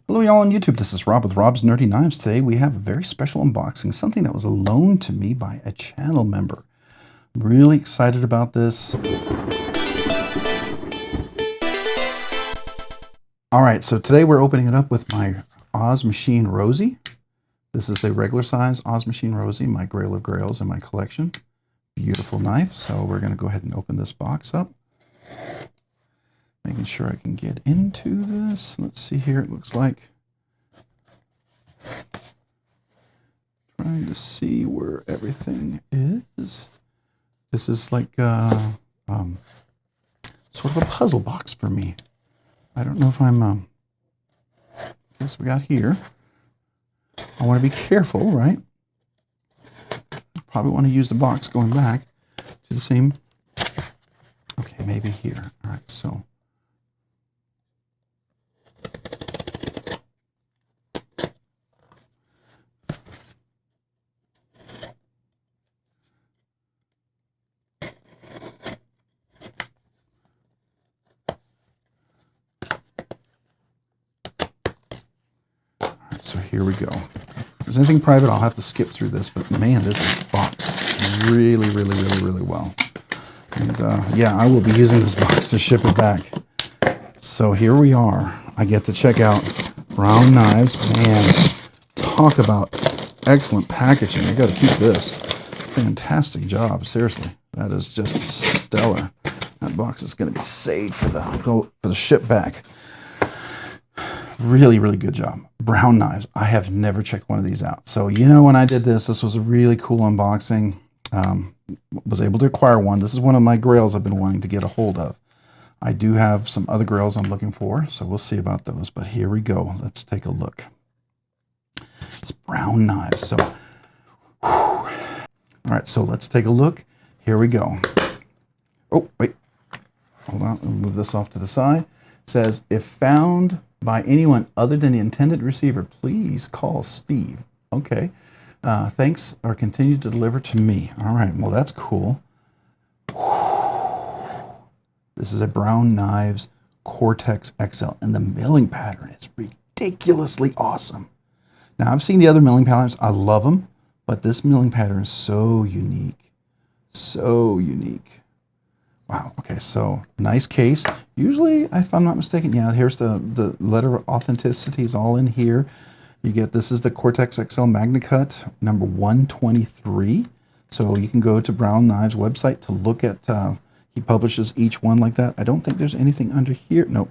Hello y'all on YouTube, this is Rob with Rob's Nerdy Knives. Today we have a very special unboxing, something that was loaned to me by a channel member. I'm really excited about this. Alright, so today we're opening it up with my Oz Machine Rosie. This is the regular size Oz Machine Rosie, my grail of grails in my collection. Beautiful knife, so we're going to go ahead and open this box up. Making sure I can get into this. Let's see here. It looks like. Trying to see where everything is. This is like sort of a puzzle box for me. I don't know if I'm. Guess we got here. I want to be careful, right? Probably want to use the box going back to the same. Okay, maybe here. All right, so. So here we go. If there's anything private, I'll have to skip through this, but man, this is boxed really well. And yeah, I will be using this box to ship it back. So here we are. I get to check out Brown Knives. Man, talk about excellent packaging. I got to keep this. Fantastic job, seriously. That is just stellar. That box is going to be saved for the ship back. Really good job. Brown Knives. I have never checked one of these out. So, you know, when I did this was a really cool unboxing. Was able to acquire one. This is one of my grails I've been wanting to get a hold of. I do have some other grails I'm looking for, so we'll see about those. But here we go. Let's take a look. It's Brown Knives. So, all right, so let's take a look. Here we go. Oh, wait. Hold on. I'll move this off to the side. It says, if found by anyone other than the intended receiver, please call Steve. Okay. Thanks, or continue to deliver to me. All right. Well, that's cool. This is a Brown Knives Cortex XL, and the milling pattern is ridiculously awesome. Now, I've seen the other milling patterns. I love them, but this milling pattern is so unique. So unique. Wow, okay, so nice case. Usually, if I'm not mistaken, yeah, here's the letter of authenticity is all in here. You get, this is the Cortex XL Magnacut, number 123. So you can go to Brown Knives website to look at, he publishes each one like that. I don't think there's anything under here. Nope.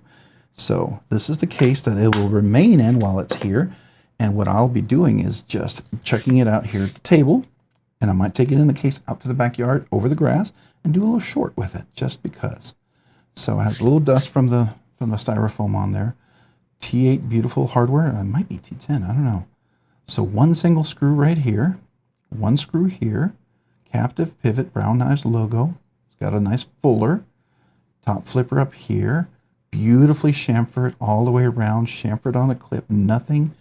So this is the case that it will remain in while it's here. And what I'll be doing is just checking it out here at the table. And I might take it in the case out to the backyard over the grass and do a little short with it, just because. So it has a little dust from the styrofoam on there. T8 beautiful hardware. It might be T10, I don't know. So one single screw right here, one screw here, captive pivot, Brown Knives logo. It's got a nice fuller, top flipper up here, beautifully chamfered all the way around, chamfered on the clip, nothing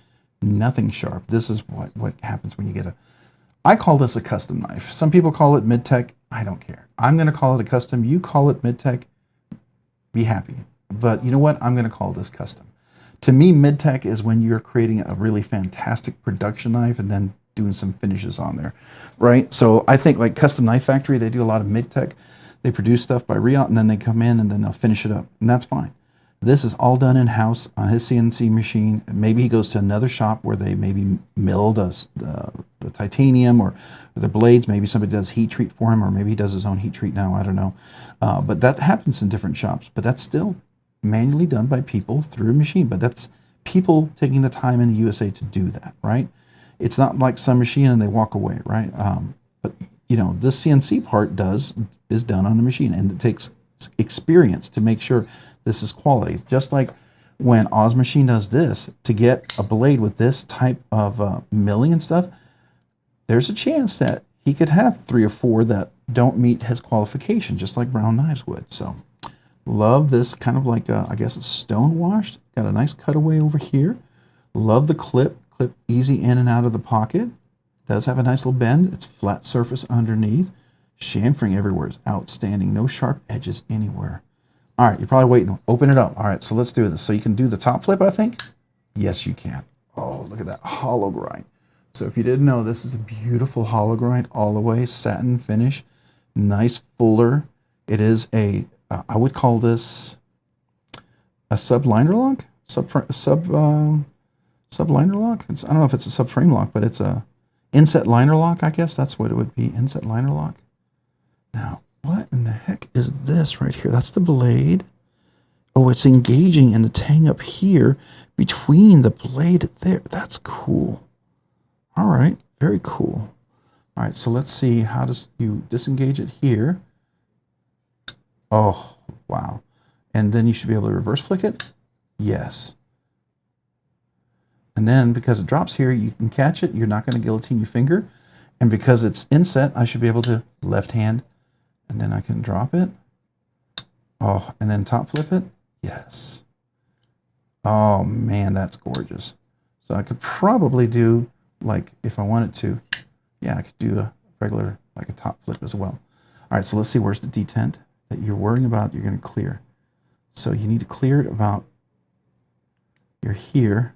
sharp. This is what happens when you get a, I call this a custom knife. Some people call it mid-tech. I don't care. I'm going to call it a custom. You call it mid-tech. Be happy. But you know what? I'm going to call this custom. To me, mid-tech is when you're creating a really fantastic production knife and then doing some finishes on there, right? So I think like Custom Knife Factory, they do a lot of mid-tech. They produce stuff by Riot and then they come in and then they'll finish it up. And that's fine. This is all done in-house on his CNC machine. Maybe he goes to another shop where they maybe milled the titanium or the blades. Maybe somebody does heat treat for him, or maybe he does his own heat treat now. I don't know. But that happens in different shops. But that's still manually done by people through a machine. But that's people taking the time in the USA to do that, right? It's not like some machine and they walk away, right? But, you know, this CNC part is done on the machine, and it takes experience to make sure this is quality. Just like when Oz Machine does this, to get a blade with this type of milling and stuff, there's a chance that he could have 3 or 4 that don't meet his qualification, just like Brown Knives would. So love this kind of like, I guess it's stone washed. Got a nice cutaway over here. Love the clip easy in and out of the pocket. Does have a nice little bend. It's flat surface underneath. Chamfering everywhere is outstanding. No sharp edges anywhere. All right, you're probably waiting. Open it up. All right, so let's do this. So you can do the top flip, I think. Yes, you can. Oh, look at that hollow grind. So if you didn't know, this is a beautiful hollow grind all the way, satin finish, nice fuller. It is a, I would call this a sub-liner lock? Sub-liner lock? I don't know if it's a sub-frame lock, but it's a inset liner lock, I guess. That's what it would be, inset liner lock. Now, what in the heck is this right here? That's the blade. Oh, it's engaging in the tang up here between the blade there. That's cool. All right, very cool. All right, so let's see, how does you disengage it here? Oh, wow. And then you should be able to reverse flick it. Yes. And then because it drops here, you can catch it. You're not going to guillotine your finger. And because it's inset, I should be able to left hand, and then I can drop it. Oh, and then top flip it. Yes. Oh man, that's gorgeous. So I could probably do, like, if I wanted to, yeah, I could do a regular, like a top flip as well. All right, so let's see, where's the detent that you're worrying about you're going to clear. So you need to clear it about, you're here.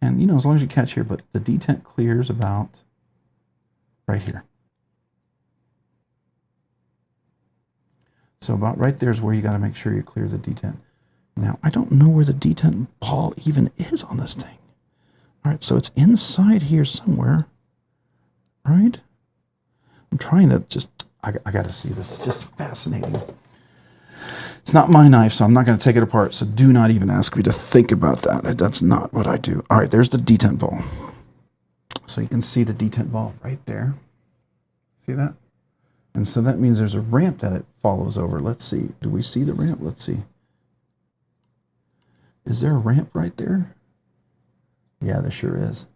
And, you know, as long as you catch here, but the detent clears about right here. So about right there is where you got to make sure you clear the detent. Now, I don't know where the detent ball even is on this thing. All right, so it's inside here somewhere, right? I'm trying to just, I got to see this. It's just fascinating. It's not my knife, so I'm not going to take it apart. So do not even ask me to think about that. That's not what I do. All right, there's the detent ball. So you can see the detent ball right there. See that? And so that means there's a ramp that it follows over. Let's see. Do we see the ramp? Let's see. Is there a ramp right there? Yeah, there sure is.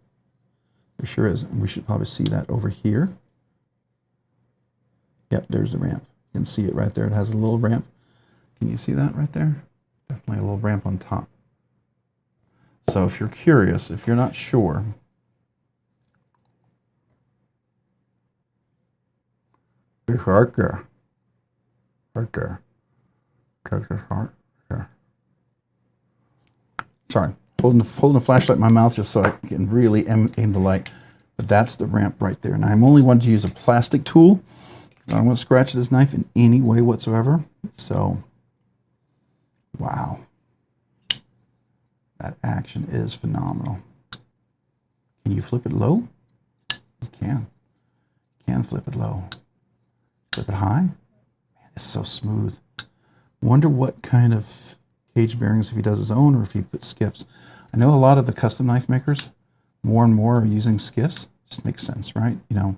There sure is. And we should probably see that over here. Yep, there's the ramp. You can see it right there. It has a little ramp. Can you see that right there? Definitely a little ramp on top. So if you're curious, if you're not sure, it's right there. Right there. Take this right there. Sorry, holding the flashlight in my mouth just so I can really aim the light. But that's the ramp right there. And I'm only wanting to use a plastic tool because I don't want to scratch this knife in any way whatsoever. So, wow. That action is phenomenal. Can you flip it low? You can. You can flip it low. Flip it high. Man, it's so smooth. Wonder what kind of cage bearings, if he does his own or if he puts skiffs. I know a lot of the custom knife makers, more and more, are using skiffs. Just makes sense, right? You know,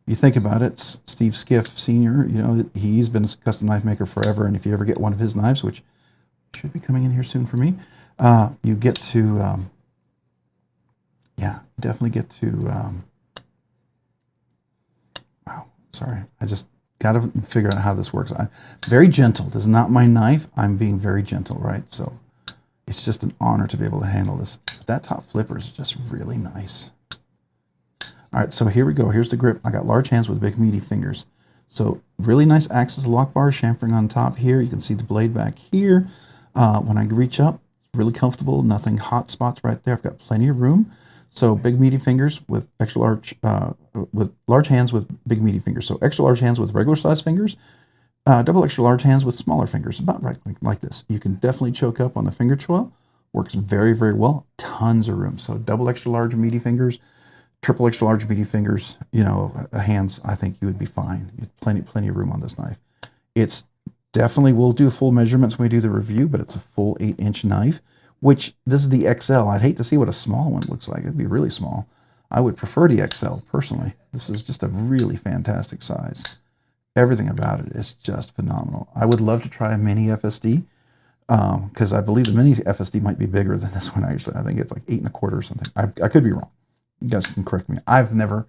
you think about it, Steve Skiff Sr., you know, he's been a custom knife maker forever, and if you ever get one of his knives, which should be coming in here soon for me, you get to, yeah, definitely get to, wow, sorry, I just got to figure out how this works. I'm very gentle. This is not my knife. I'm being very gentle, right? So it's just an honor to be able to handle this. That top flipper is just really nice. All right, so here we go. Here's the grip. I got large hands with big meaty fingers. So really nice axis lock bar, chamfering on top here. You can see the blade back here. When I reach up, it's really comfortable. Nothing hot spots right there. I've got plenty of room. So big meaty fingers with extra large, with large hands with big meaty fingers. So extra large hands with regular size fingers, double extra large hands with smaller fingers, about right like this. You can definitely choke up on the finger choil. Works very, very well. Tons of room. So double extra large meaty fingers, triple extra large meaty fingers, you know, hands, I think you would be fine. You have plenty of room on this knife. It's definitely, we'll do full measurements when we do the review, but it's a full 8-inch knife, which this is the XL. I'd hate to see what a small one looks like. It'd be really small. I would prefer the XL personally. This is just a really fantastic size. Everything about it is just phenomenal. I would love to try a mini FSD because I believe the mini FSD might be bigger than this one actually. I think it's like 8 1/4 or something. I could be wrong. You guys can correct me. I've never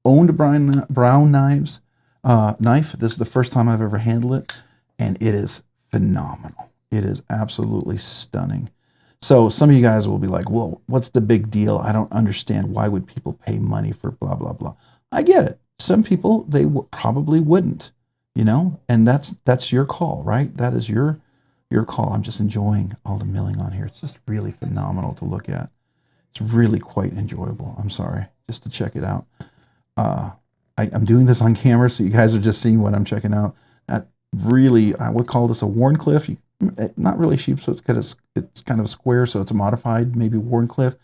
owned a Brown Knives knife. This is the first time I've ever handled it, and it is phenomenal. It is absolutely stunning. So some of you guys will be like, well, what's the big deal? I don't understand. Why would people pay money for blah, blah, blah? I get it. Some people, they probably wouldn't, you know, and that's your call, right? That is your your call. I'm just enjoying all the milling on here. It's just really phenomenal to look at. It's really quite enjoyable. I'm sorry, just to check it out. I'm doing this on camera, so you guys are just seeing what I'm checking out. That really, I would call this a Wharncliffe. Not really sheepsfoot. It's kind of square, so it's a modified, maybe Wharncliffe.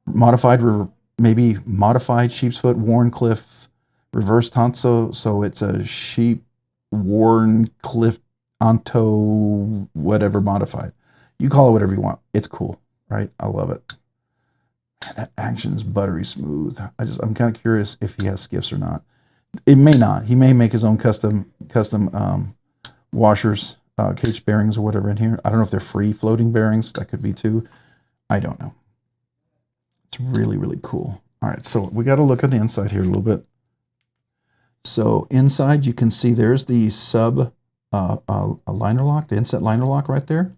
Maybe modified sheepsfoot, Wharncliffe, reverse tonso. So it's a sheep Wharncliffe onto whatever modified. You call it whatever you want. It's cool, right? I love it. That action is buttery smooth. I'm kind of curious if he has skiffs or not. It may not. He may make his own custom washers, caged bearings or whatever in here. I don't know if they're free floating bearings. That could be too. I don't know. It's really, really cool. All right, so we got to look at the inside here a little bit. So inside you can see there's the sub liner lock, the inset liner lock right there.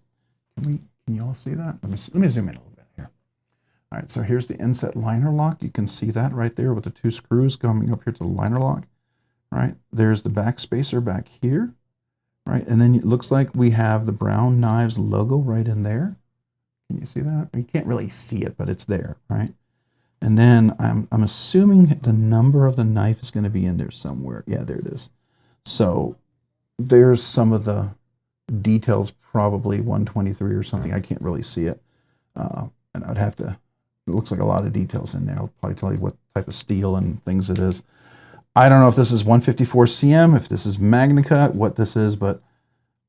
Can you all see that? Let me zoom in a little bit here. All right, so here's the inset liner lock. You can see that right there with the 2 screws coming up here to the liner lock, right? There's the back spacer back here, right? And then it looks like we have the Brown Knives logo right in there. Can you see that? You can't really see it, but it's there, right? And then I'm assuming the number of the knife is going to be in there somewhere. Yeah, there it is. So there's some of the details, probably 123 or something. I can't really see it. And I'd have to, it looks like a lot of details in there. I'll probably tell you what type of steel and things it is. I don't know if this is 154 cm, if this is Magnacut, what this is, but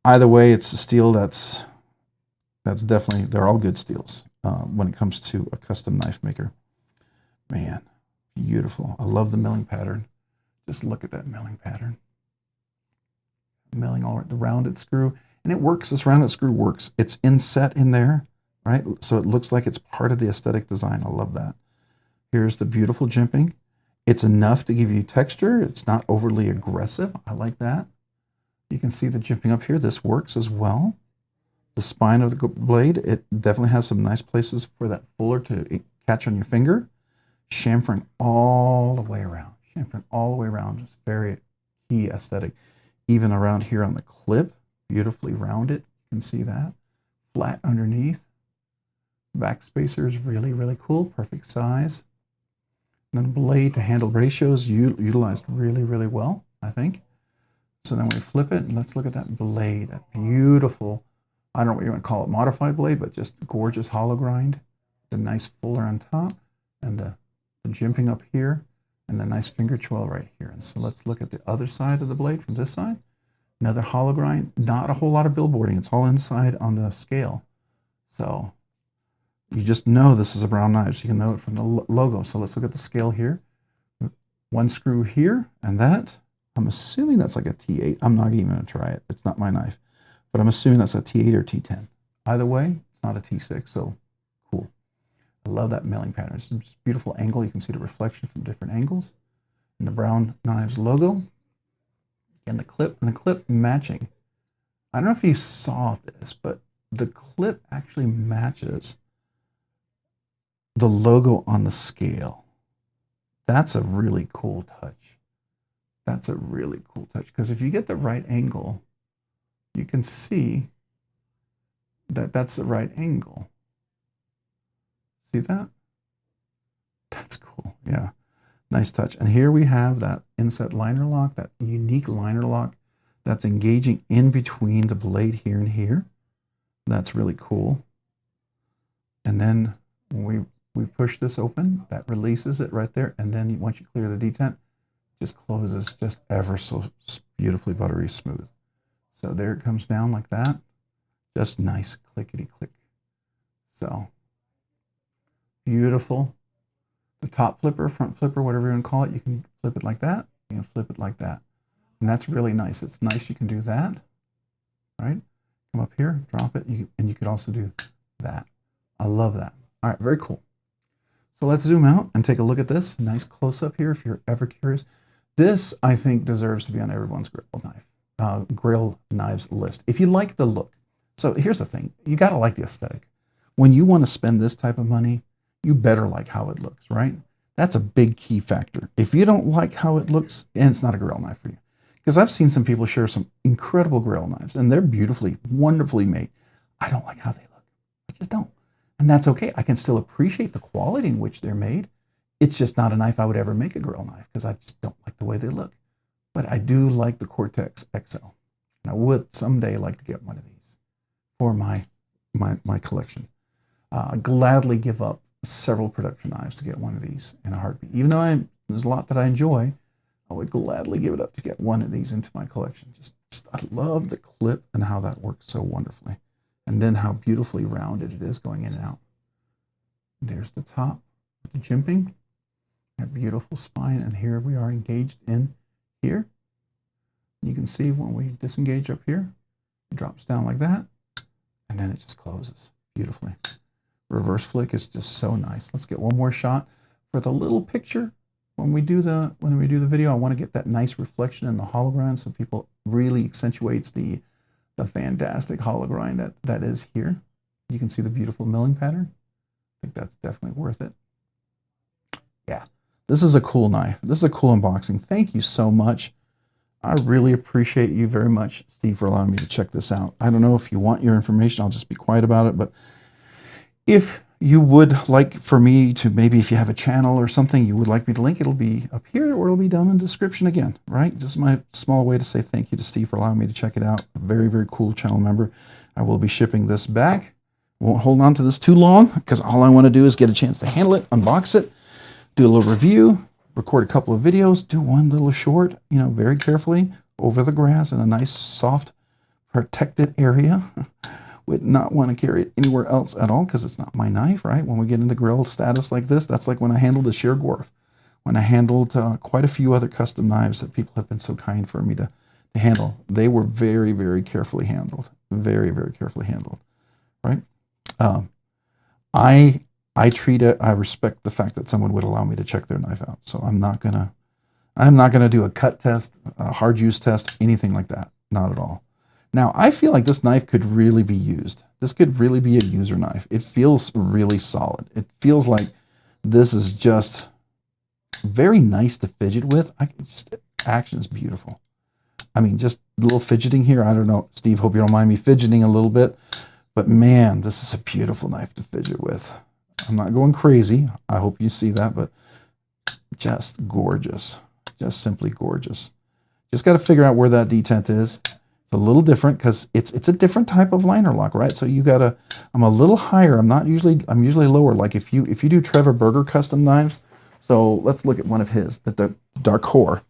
either way, it's a steel that's definitely, they're all good steels when it comes to a custom knife maker. Man, beautiful. I love the milling pattern. Just look at that milling pattern. Milling all right, the rounded screw. And it works, this rounded screw works. It's inset in there, right? So it looks like it's part of the aesthetic design. I love that. Here's the beautiful jimping. It's enough to give you texture. It's not overly aggressive. I like that. You can see the jimping up here. This works as well. The spine of the blade, it definitely has some nice places for that fuller to catch on your finger. Chamfering all the way around. Chamfering all the way around. It's very key aesthetic. Even around here on the clip, beautifully rounded. You can see that. Flat underneath. Back spacer is really, really cool. Perfect size. And then blade to handle ratios utilized really, really well, I think. So then we flip it and let's look at that blade. That beautiful, I don't know what you want to call it, modified blade, but just gorgeous hollow grind. The nice fuller on top and the jimping up here and the nice finger choil right here. And so let's look at the other side of the blade from this side. Another hollow grind, not a whole lot of billboarding. It's all inside on the scale. So you just know this is a Brown Knives. You can know it from the logo. So let's look at the scale here. 1 screw here and that. I'm assuming that's like a T8. I'm not even going to try it. It's not my knife. But I'm assuming that's a T8 or T10. Either way, it's not a T6, so cool. I love that milling pattern. It's a beautiful angle. You can see the reflection from different angles. And the Brown Knives logo. And the clip matching. I don't know if you saw this, but the clip actually matches the logo on the scale. That's a really cool touch. That's a really cool touch, because if you get the right angle, you can see that that's the right angle. See that? That's cool. Yeah. Nice touch. And here we have that inset liner lock, that unique liner lock that's engaging in between the blade here and here. That's really cool. And then when we push this open, that releases it right there. And then once you clear the detent, just closes just ever so beautifully buttery smooth. So there it comes down like that. Just nice clickety click. So beautiful. The top flipper, front flipper, whatever you want to call it, you can flip it like that. You can flip it like that. And that's really nice. It's nice you can do that, right? Come up here, drop it, and you could also do that. I love that. All right, very cool. So let's zoom out and take a look at this. Nice close-up here if you're ever curious. This, I think, deserves to be on everyone's grail knives list. If you like the look. So here's the thing. You got to like the aesthetic. When you want to spend this type of money, you better like how it looks, right? That's a big key factor. If you don't like how it looks, and it's not a grail knife for you. Because I've seen some people share some incredible grail knives, and they're beautifully, wonderfully made. I don't like how they look. I just don't. And that's okay. I can still appreciate the quality in which they're made. It's just not a knife I would ever make a grail knife because I just don't like the way they look. But I do like the Cortex XL. And I would someday like to get one of these for my collection. I'd gladly give up several production knives to get one of these in a heartbeat. Even though there's a lot that I enjoy, I would gladly give it up to get one of these into my collection. Just I love the clip and how that works so wonderfully. And then how beautifully rounded it is going in and out. There's the top with the jimping, that beautiful spine, and here we are engaged in here. You can see when we disengage up here, it drops down like that, and then it just closes beautifully. Reverse flick is just so nice. Let's get one more shot for the little picture. When we do the video, I want to get that nice reflection in the hollow grind so people really accentuates the fantastic hollow grind that is here. You can see the beautiful milling pattern. I think that's definitely worth it. Yeah, this is a cool knife. This is a cool unboxing. Thank you so much. I really appreciate you very much, Steve, for allowing me to check this out. I don't know if you want your information. I'll just be quiet about it. But if you would like for me to, maybe if you have a channel or something you would like me to link, it'll be up here or it'll be down in the description again, right? This is my small way to say thank you to Steve for allowing me to check it out. A very, very cool channel member. I will be shipping this back. Won't hold on to this too long because all I want to do is get a chance to handle it, unbox it, do a little review, record a couple of videos, do one little short, you know, very carefully over the grass in a nice, soft, protected area. Would not want to carry it anywhere else at all because it's not my knife, right? When we get into grill status like this, that's like when I handled the sheer Gorf, when I handled quite a few other custom knives that people have been so kind for me to handle. They were very, very carefully handled, very, very carefully handled, right? I respect the fact that someone would allow me to check their knife out. So I'm not gonna do a cut test, a hard use test, anything like that. Not at all. Now, I feel like this knife could really be used. This could really be a user knife. It feels really solid. It feels like this is just very nice to fidget with. Action is beautiful. I mean, just a little fidgeting here. I don't know, Steve, hope you don't mind me fidgeting a little bit. But man, this is a beautiful knife to fidget with. I'm not going crazy. I hope you see that, but just gorgeous. Just simply gorgeous. Just got to figure out where that detent is. It's a little different because it's a different type of liner lock, right? So you gotta, I'm a little higher. I'm usually lower. Like if you do Trevor Berger custom knives, so let's look at one of his, the Dark Core.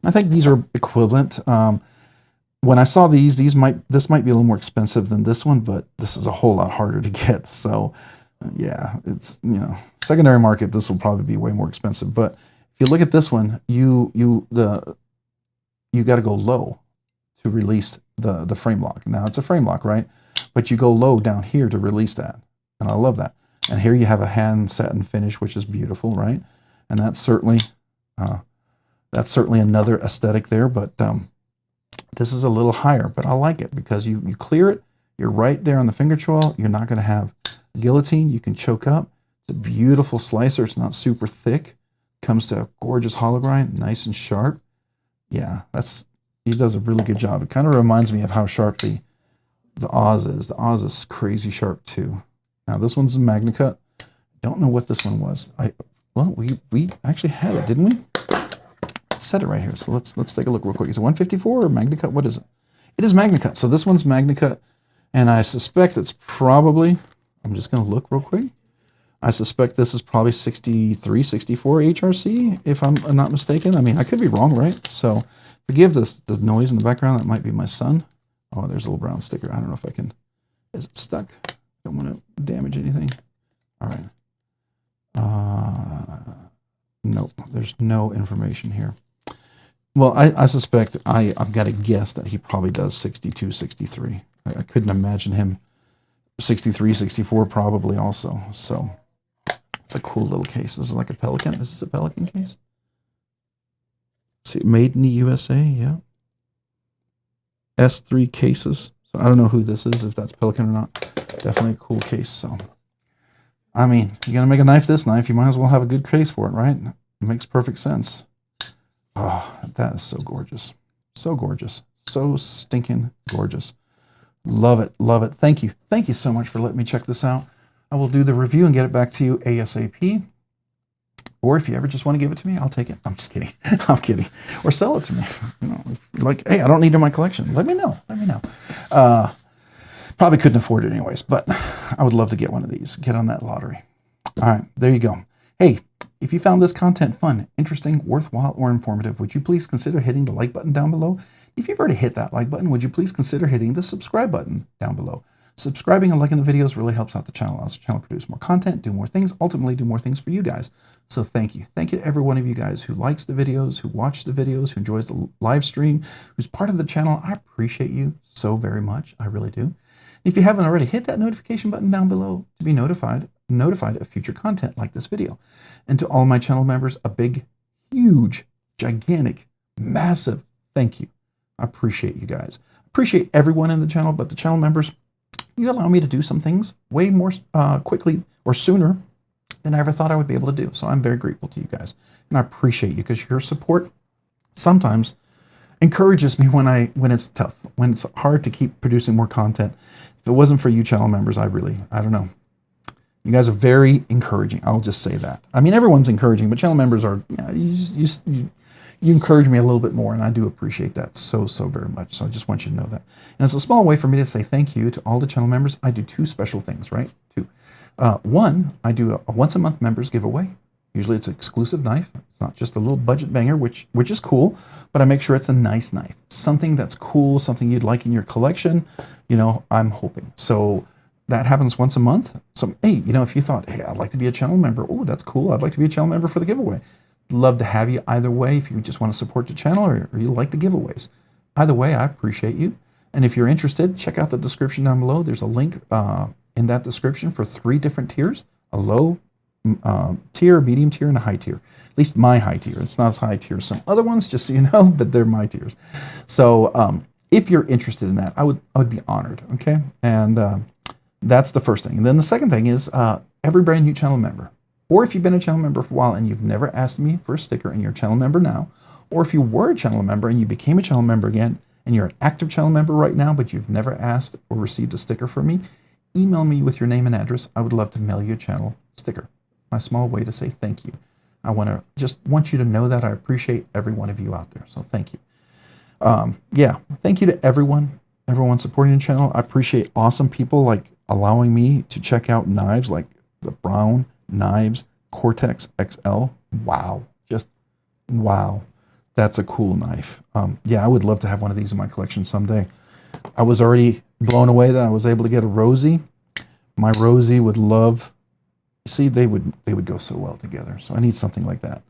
And I think these are equivalent. When I saw this might be a little more expensive than this one, but this is a whole lot harder to get. So yeah, it's, you know, secondary market, this will probably be way more expensive. But if you look at this one, you got to go low to release the frame lock. Now it's a frame lock, right? But you go low down here to release that. And I love that. And here you have a hand satin finish, which is beautiful, right? And that's certainly another aesthetic there, but this is a little higher, but I like it because you clear it, you're right there on the finger choil, you're not gonna have guillotine, you can choke up. It's a beautiful slicer, it's not super thick. Comes to a gorgeous hollow grind, nice and sharp. Yeah, he does a really good job. It kind of reminds me of how sharp the Oz is. The Oz is crazy sharp too. Now this one's a Magnacut. Don't know what this one was. Well, we actually had it, didn't we? It said it right here. So let's take a look real quick. Is it 154 or Magnacut? What is it? It is Magnacut. So this one's Magnacut, and I suspect it's probably, I'm just going to look real quick. I suspect this is probably 63, 64 HRC, if I'm not mistaken. I mean, I could be wrong, right? So forgive the noise in the background. That might be my son. Oh, there's a little brown sticker. I don't know if I can, is it stuck? Don't want to damage anything. All right. Nope, there's no information here. Well, I suspect, I've got to guess that he probably does 62, 63. I couldn't imagine him 63, 64 probably also. So it's a cool little case. This is like a Pelican. Is this a Pelican case? Let's see, made in the USA, yeah. S3 cases. So I don't know who this is, if that's Pelican or not. Definitely a cool case. So, I mean, you're going to make a knife this knife, you might as well have a good case for it, right? It makes perfect sense. Oh, that is so gorgeous. So gorgeous. So stinking gorgeous. Love it. Love it. Thank you. Thank you so much for letting me check this out. I will do the review and get it back to you ASAP. Or if you ever just want to give it to me, I'll take it. I'm just kidding. I'm kidding. Or sell it to me. You know, if you're like, hey, I don't need it in my collection. Let me know. Let me know. Probably couldn't afford it anyways, but I would love to get one of these. Get on that lottery. All right, there you go. Hey, if you found this content fun, interesting, worthwhile, or informative, would you please consider hitting the like button down below? If you've already hit that like button, would you please consider hitting the subscribe button down below? Subscribing and liking the videos really helps out the channel, allows the channel produce more content, do more things, ultimately do more things for you guys. So thank you. Thank you to every one of you guys who likes the videos, who watch the videos, who enjoys the live stream, who's part of the channel. I appreciate you so very much. I really do. If you haven't already, hit that notification button down below to be notified of future content like this video. And to all my channel members, a big, huge, gigantic, massive thank you. I appreciate you guys. Appreciate everyone in the channel, but the channel members, you allow me to do some things way more quickly or sooner than I ever thought I would be able to do. So I'm very grateful to you guys. And I appreciate you because your support sometimes encourages me when it's tough, when it's hard to keep producing more content. If it wasn't for you channel members, I don't know. You guys are very encouraging. I'll just say that. I mean, everyone's encouraging, but channel members are, you encourage me a little bit more, and I do appreciate that so very much. So I just want you to know that. And it's a small way for me to say thank you to all the channel members. I do two special things, right? Two. One, I do a once a month members giveaway. Usually it's an exclusive knife. It's not just a little budget banger, which is cool, but I make sure it's a nice knife. Something that's cool, something you'd like in your collection, you know, I'm hoping. So that happens once a month. So, hey, you know, if you thought, hey, I'd like to be a channel member. Oh, that's cool. I'd like to be a channel member for the giveaway. Love to have you either way if you just want to support the channel or you like the giveaways. Either way, I appreciate you. And if you're interested, check out the description down below. There's a link in that description for 3 different tiers, a low tier, a medium tier, and a high tier. At least my high tier. It's not as high tier as some other ones, just so you know, but they're my tiers. So if you're interested in that, I would be honored, okay? And that's the first thing. And then the second thing is every brand new channel member, or if you've been a channel member for a while and you've never asked me for a sticker and you're a channel member now, or if you were a channel member and you became a channel member again and you're an active channel member right now, but you've never asked or received a sticker from me, email me with your name and address. I would love to mail you a channel sticker. My small way to say thank you. I just want you to know that I appreciate every one of you out there. So thank you. Yeah, thank you to everyone supporting the channel. I appreciate awesome people like allowing me to check out knives like the Brown Knives Cortex XL. Wow. Just wow. That's a cool knife. Yeah, I would love to have one of these in my collection someday. I was already blown away that I was able to get a Rosie. My Rosie would love, see, they would go so well together. So I need something like that.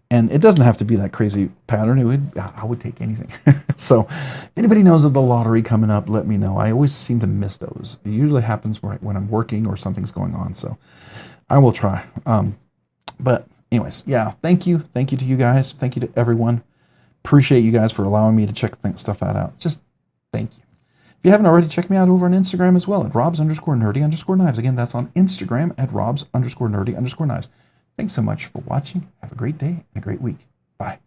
And it doesn't have to be that crazy pattern. I would take anything. So if anybody knows of the lottery coming up, let me know. I always seem to miss those. It usually happens right when I'm working or something's going on. So I will try. But anyways, yeah, thank you. Thank you to you guys. Thank you to everyone. Appreciate you guys for allowing me to check stuff out. Just thank you. If you haven't already, check me out over on Instagram as well at robs_nerdy_knives. Again, that's on Instagram at robs_nerdy_knives. Thanks so much for watching. Have a great day and a great week. Bye.